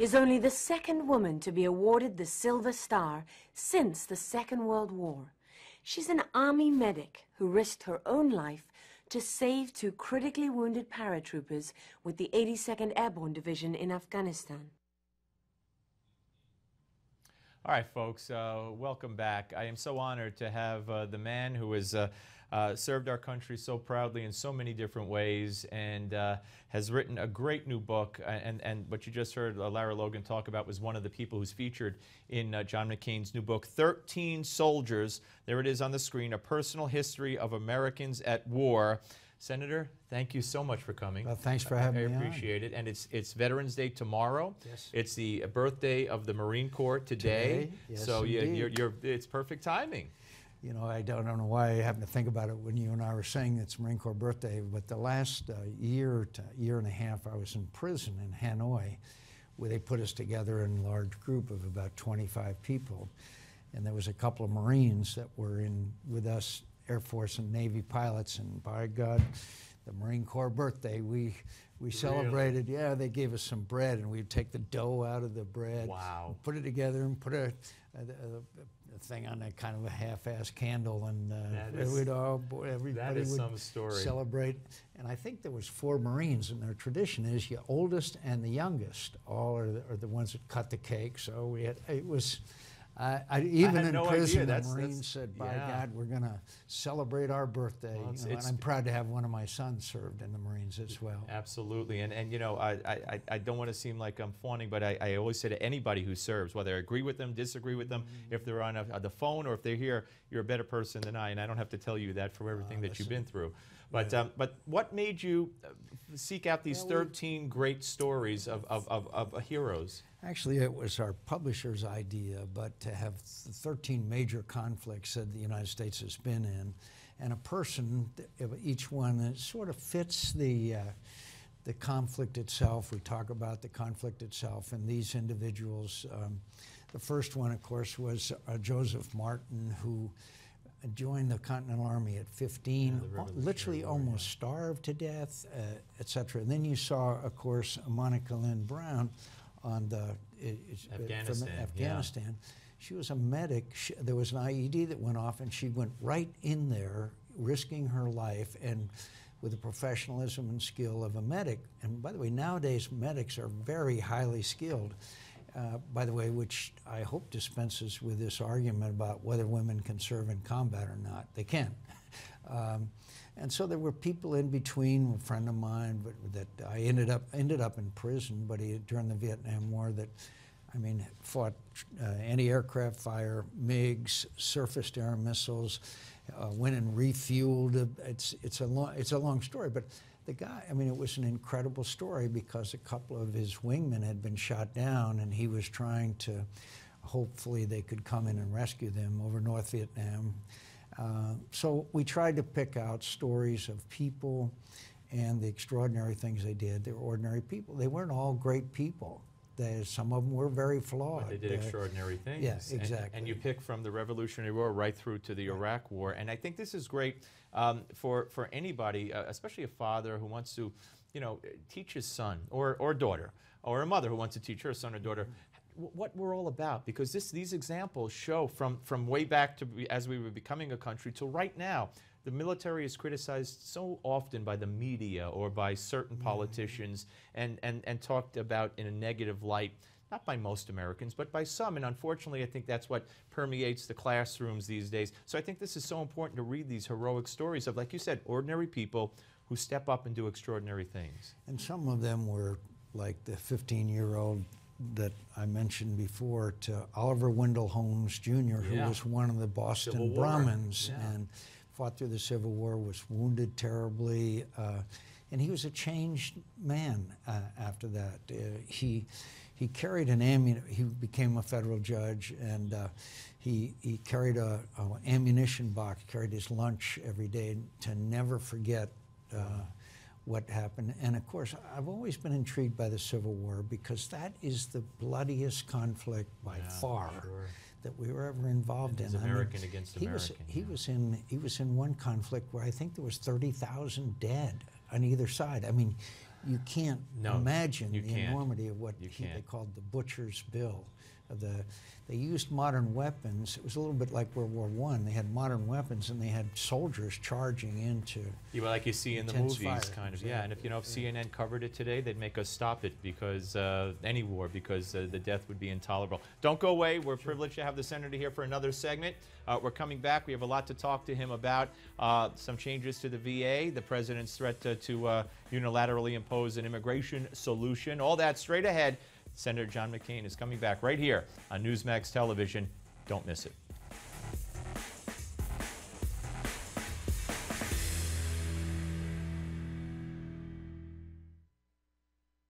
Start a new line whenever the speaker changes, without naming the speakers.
is only the second woman to be awarded the Silver Star since the Second World War. She's an Army medic who risked her own life to save two critically wounded paratroopers with the 82nd Airborne Division in Afghanistan.
All right, folks, welcome back. I am so honored to have the man who has served our country so proudly in so many different ways and has written a great new book. And what you just heard Lara Logan talk about was one of the people who's featured in John McCain's new book, 13 Soldiers. There it is on the screen, A Personal History of Americans at War. Senator, thank you so much for coming.
Well, thanks for having me.
I appreciate it. And it's Veterans Day tomorrow.
Yes.
It's the birthday of the Marine Corps today.
Yes,
so it's perfect timing.
You know, I don't know why I happened to think about it when you and I were saying it's Marine Corps birthday, but the last year to year and a half I was in prison in Hanoi, where they put us together in a large group of about 25 people. And there was a couple of Marines that were in with us, Air Force and Navy pilots, and by God, the Marine Corps birthday, we celebrated. Yeah, they gave us some bread, and we'd take the dough out of the bread,
wow,
put it together, and put a thing on a kind of a half-ass candle, and everybody would
some story.
Celebrate. And I think there was 4 Marines, and their tradition is your oldest and the youngest all are the ones that cut the cake. So we had it was. Even in prison, the Marines said, by God, we're going to celebrate our birthday. Well, and I'm proud to have one of my sons served in the Marines as well.
Absolutely. And you know, I don't want to seem like I'm fawning, but I always say to anybody who serves, whether I agree with them, disagree with them, if they're on the phone or if they're here, you're a better person than I. And I don't have to tell you that for everything that you've been through. But, but what made you seek out these 13 great stories of heroes?
Actually, it was our publisher's idea, but to have 13 major conflicts that the United States has been in, and a person, each one that sort of fits the conflict itself. We talk about the conflict itself and these individuals. The first one, of course, was Joseph Martin, who joined the Continental Army at 15, literally almost starved to death, etc. And then you saw, of course, Monica Lynn Brown on the from Afghanistan. Yeah. She was a medic. There was an IED that went off, and she went right in there, risking her life, and with the professionalism and skill of a medic. And by the way, nowadays medics are very highly skilled. By the way, which I hope dispenses with this argument about whether women can serve in combat or not. They can. And so there were people in between. A friend of mine, that I ended up in prison, but during the Vietnam War, that I mean, fought anti-aircraft fire, MiGs, surface-to-air missiles, went and refueled. It's a long story, but the guy, I mean, it was an incredible story because a couple of his wingmen had been shot down, and he was trying to, hopefully they could come in and rescue them over North Vietnam. So we tried to pick out stories of people and the extraordinary things they did. They were ordinary people. They weren't all great people. Some of them were very flawed.
But they did extraordinary things.
Yes, exactly.
And you pick from the Revolutionary War right through to the Iraq War. And I think this is great for anybody, especially a father who wants to, you know, teach his son or daughter, or a mother who wants to teach her son or daughter what we're all about. Because these examples show from way back to as we were becoming a country to right now. The military is criticized so often by the media or by certain politicians and talked about in a negative light, not by most Americans, but by some. And unfortunately, I think that's what permeates the classrooms these days. So I think this is so important to read these heroic stories of, like you said, ordinary people who step up and do extraordinary things.
And some of them were like the 15-year-old that I mentioned before, to Oliver Wendell Holmes Jr., who was one of the Boston Brahmins and fought through the Civil War, was wounded terribly, and he was a changed man after that. He carried an he became a federal judge, and he carried a ammunition box, carried his lunch every day to never forget what happened. And of course, I've always been intrigued by the Civil War because that is the bloodiest conflict by far that we were ever involved in.
American against American.
He was in one conflict where I think there was 30,000 dead on either side. I mean, you can't
No,
imagine
you
the
can't.
enormity of what
You
they
can't.
called the butcher's bill. They used modern weapons. It was a little bit like World War I. They had modern weapons, and they had soldiers charging into.
Yeah, well, like you see in the
intense
movies,
fire.
kind of. Yeah, and if CNN covered it today, they'd make us stop it because any war, because the death would be intolerable. Don't go away. We're privileged to have the senator here for another segment. We're coming back. We have a lot to talk to him about. Some changes to the VA, the president's threat to unilaterally impose an immigration solution. All that straight ahead. Senator John McCain is coming back right here on Newsmax Television. Don't miss it.